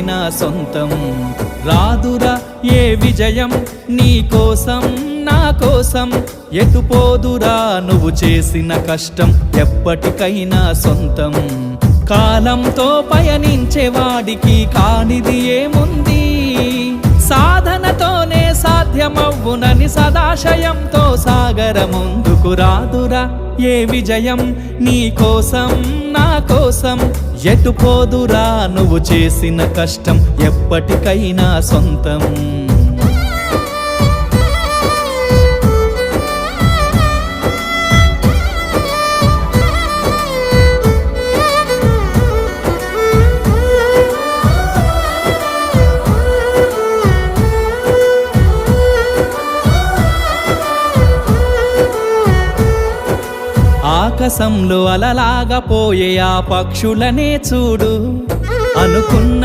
నా సొంతం రాదురా ఏ విజయం నీ కోసం నా కోసం ఎటుపోదురా నువ్వు చేసిన కష్టం ఎప్పటికైనా సొంతం కాలంతో పయనించేవాడికి కానిది ఏముంది సాధనతోనే సాధ్యమవ్వునని సదాశయంతో సాగర ముందుకు రాదురా ఏ విజయం నీ కోసం నా కోసం ఎటుపోదురా నువ్వు చేసిన కష్టం ఎప్పటికైనా సొంతం ఆకాశంలో అలలాగా పోయే ఆ పక్షులనే చూడు అనుకున్న